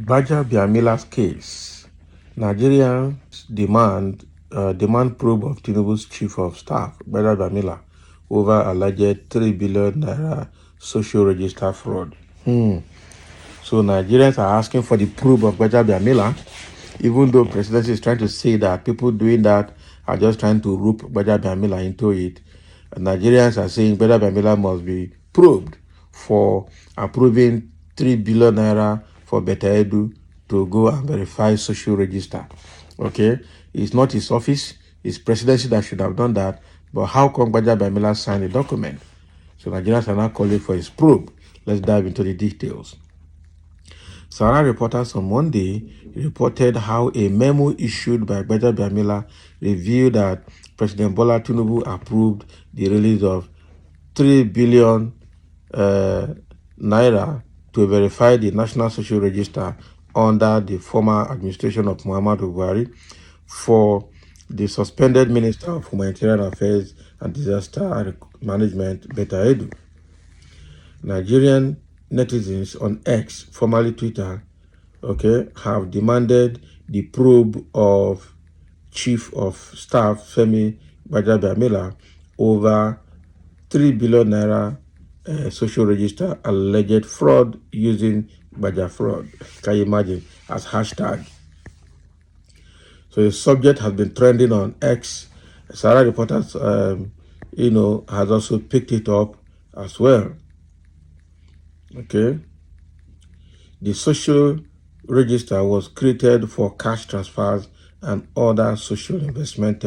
GBAJABIAMILA's case. Nigerians demand probe of TINUBU'S chief of staff, GBAJABIAMILA, over alleged 3 billion naira social register fraud. So Nigerians are asking for the probe of GBAJABIAMILA, even though presidency is trying to say that people doing that are just trying to rope GBAJABIAMILA into it. Nigerians are saying GBAJABIAMILA must be probed for approving 3 billion naira for Beta Edu to go and verify social register. Okay, it's not his office, it's presidency that should have done that. But how come GBAJABIAMILA signed the document? So Nigerians are now calling for his probe. Let's dive into the details. Sahara reporters on Monday reported how a memo issued by GBAJABIAMILA revealed that President Bola Tinubu approved the release of 3 billion naira to verify the National Social Register under the former administration of Muhammadu Buhari for the suspended Minister of Humanitarian Affairs and Disaster Management, Beta Edu. Nigerian netizens on X, formerly Twitter, have demanded the probe of Chief of Staff Femi GBAJABIAMILA over 3 billion naira social register alleged fraud using Baja fraud. Can you imagine? As hashtag. So the subject has been trending on X. Sahara reporters, has also picked it up as well. Okay. The social register was created for cash transfers and other social investment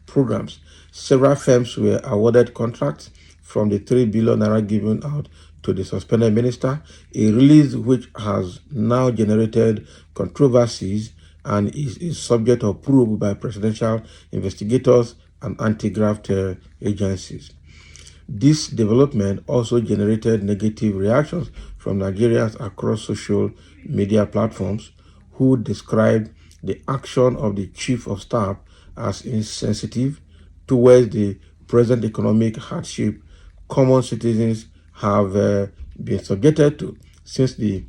programs. Several firms were awarded contracts from the 3 billion naira given out to the suspended minister, a release which has now generated controversies and is subject of probe by presidential investigators and anti-graft agencies. This development also generated negative reactions from Nigerians across social media platforms who described the action of the chief of staff as insensitive towards the present economic hardship common citizens have been subjected to since the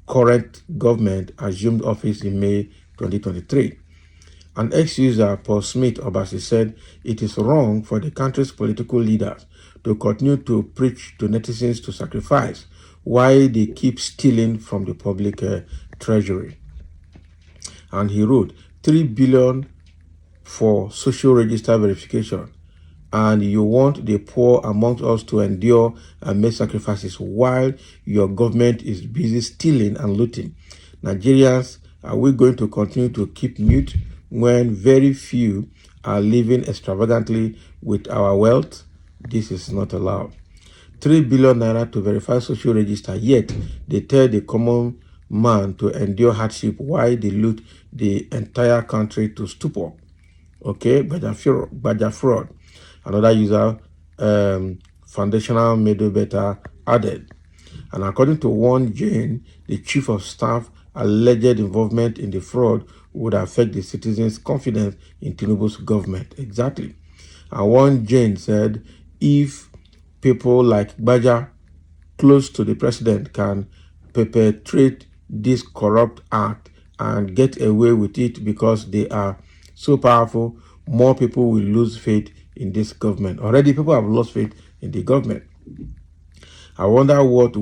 current government assumed office in May 2023. An ex-user, Paul Smith Obasi, said it is wrong for the country's political leaders to continue to preach to netizens to sacrifice while they keep stealing from the public treasury. And he wrote, 3 billion for social register verification, and you want the poor amongst us to endure and make sacrifices while your government is busy stealing and looting. Nigerians, are we going to continue to keep mute when very few are living extravagantly with our wealth? This is not allowed. 3 billion naira to verify social register, yet they tell the common man to endure hardship while they loot the entire country to stupor. Okay, Baja fraud. Another user, Foundational Medo Beta, added. And according to one Jane, the chief of staff, alleged involvement in the fraud would affect the citizens' confidence in Tinubu's government. Exactly. And one Jane said, if people like Baja, close to the president, can perpetrate this corrupt act and get away with it because they are so powerful, more people will lose faith in this government. Already people have lost faith in the government. I wonder what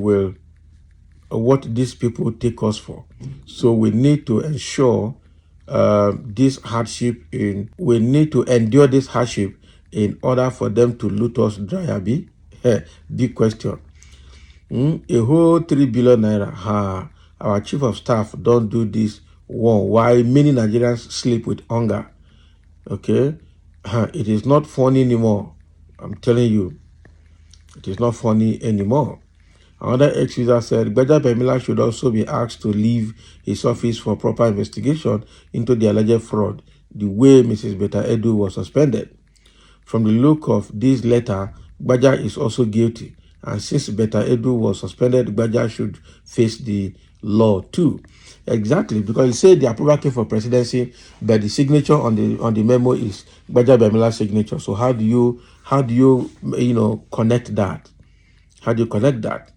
these people take us for. So we need to ensure this hardship we need to endure this hardship in order for them to loot us dry, Abi? Big question. A whole 3 billion naira. Our chief of staff don't do this one. Why many Nigerians sleep with hunger? Okay, it is not funny anymore. I'm telling you, it is not funny anymore. Another ex-user said GBAJABIAMILA should also be asked to leave his office for proper investigation into the alleged fraud, the way Mrs. Beta Edu was suspended. From the look of this letter, Baja is also guilty, and since Beta Edu was suspended, Baja should face the law too. Exactly, because he said the approval came for presidency, but the signature on the memo is GBAJABIAMILA's signature. So how do you connect that? How do you connect that?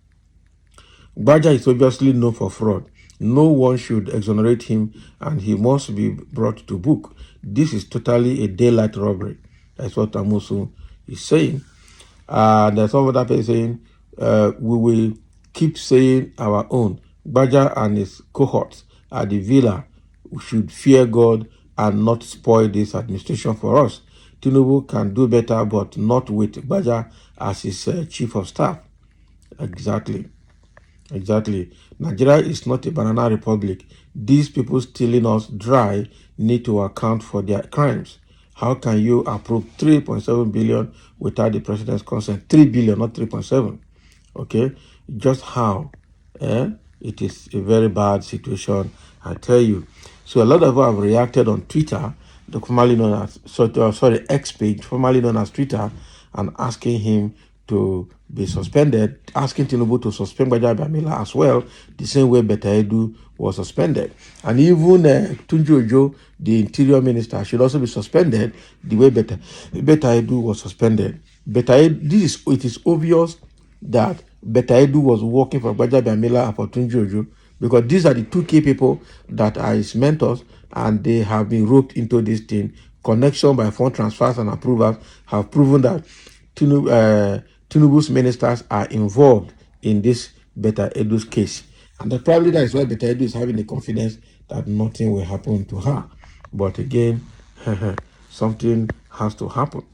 Baja is obviously known for fraud. No one should exonerate him, and he must be brought to book. This is totally a daylight robbery. That's what Amosu is saying. There's some other person saying, we will keep saying our own. Baja and his cohorts at the villa should fear God and not spoil this administration for us. Tinubu can do better, but not with Baja as his chief of staff. Exactly. Nigeria is not a banana republic. These people stealing us dry need to account for their crimes. How can you approve 3.7 billion without the president's consent? 3 billion, not 3.7. Okay? Just how? It is a very bad situation, I tell you. So a lot of people have reacted on Twitter, the formerly known as X page, formerly known as Twitter, and asking him to be suspended, asking Tinubu to suspend GBAJABIAMILA as well, the same way Betta Edu was suspended. And even Tunji Ojo, the interior minister, should also be suspended the way Betta Edu was suspended. It is obvious that Betta Edu was working for GBAJABIAMILA and for Tunji Ojo, because these are the two key people that are his mentors, and they have been roped into this thing. Connection by fund transfers and approvals have proven that Tinubu's ministers are involved in this Betta Edu's case. And probably that is why Betta Edu is having the confidence that nothing will happen to her. But again, something has to happen.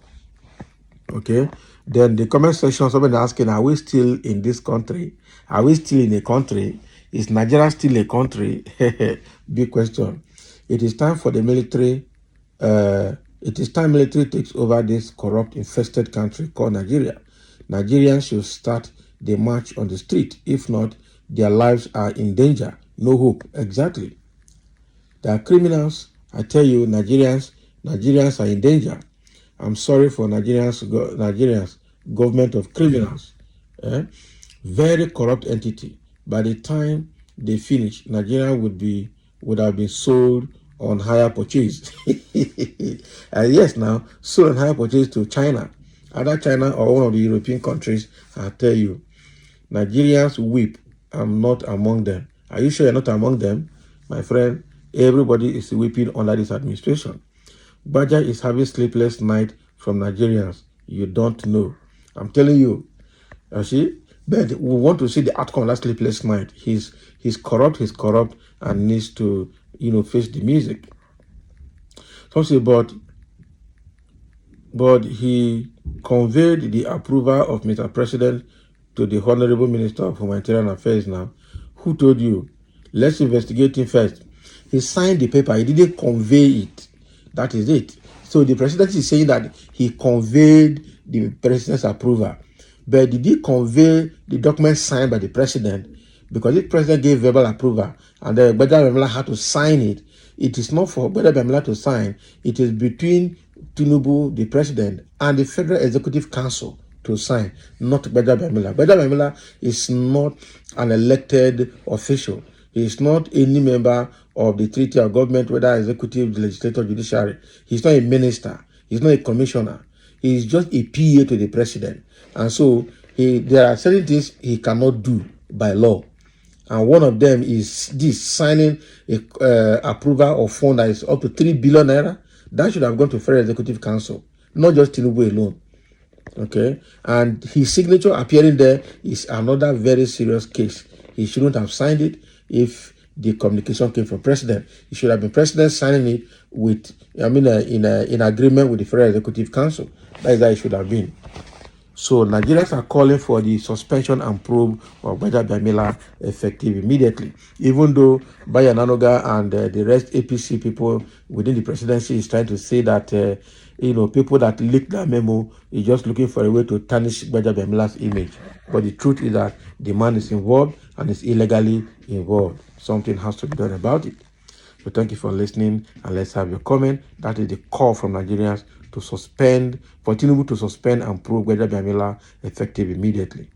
Okay? Then the comment section, somebody asking, are we still in this country? Are we still in a country? Is Nigeria still a country? Big question. It is time for the military. It is time military takes over this corrupt, infested country called Nigeria. Nigerians should start the march on the street. If not, their lives are in danger. No hope. Exactly. They are criminals. I tell you, Nigerians are in danger. I'm sorry for Nigerians, government of criminals. Very corrupt entity. By the time they finish, Nigeria would have been sold on hire purchase. Yes, now sold on hire purchase to China, either China or one of the European countries. I tell you, Nigerians weep. I'm not among them. Are you sure you're not among them, my friend? Everybody is weeping under this administration. Baja is having sleepless night from Nigerians. You don't know. I'm telling you. See, but we want to see the outcome of that sleepless night. He's corrupt, and needs to, face the music. Some say, but he conveyed the approval of Mr. President to the Honorable Minister of Humanitarian Affairs now. Who told you? Let's investigate him first. He signed the paper. He didn't convey it. That is it. So the president is saying that he conveyed the president's approval. But did he convey the document signed by the president? Because the president gave verbal approval and then GBAJABIAMILA had to sign it. It is not for GBAJABIAMILA to sign. It is between Tinubu, the president, and the Federal Executive Council to sign, not GBAJABIAMILA. GBAJABIAMILA is not an elected official. He is not any member of the treaty of government, whether executive, legislative, judiciary. He's not a minister. He's not a commissioner. He is just a PA to the president. And so there are certain things he cannot do by law. And one of them is this, signing a approval of fund that is up to 3 billion naira. That should have gone to Federal Executive Council, not just Tinubu alone. Okay? And his signature appearing there is another very serious case. He shouldn't have signed it if the communication came from president. It should have been president signing it with, in agreement with the Federal Executive Council. That is how it should have been. So Nigerians are calling for the suspension and probe of GBAJABIAMILA effective immediately. Even though Bayo Ananoga and the rest APC people within the presidency is trying to say that people that leaked that memo is just looking for a way to tarnish GBAJABIAMILA's image. But the truth is that the man is involved and is illegally involved. Something has to be done about it. So thank you for listening, and let's have your comment. That is the call from Nigerians to suspend, for Tinubu to suspend and probe GBAJABIAMILA effective immediately.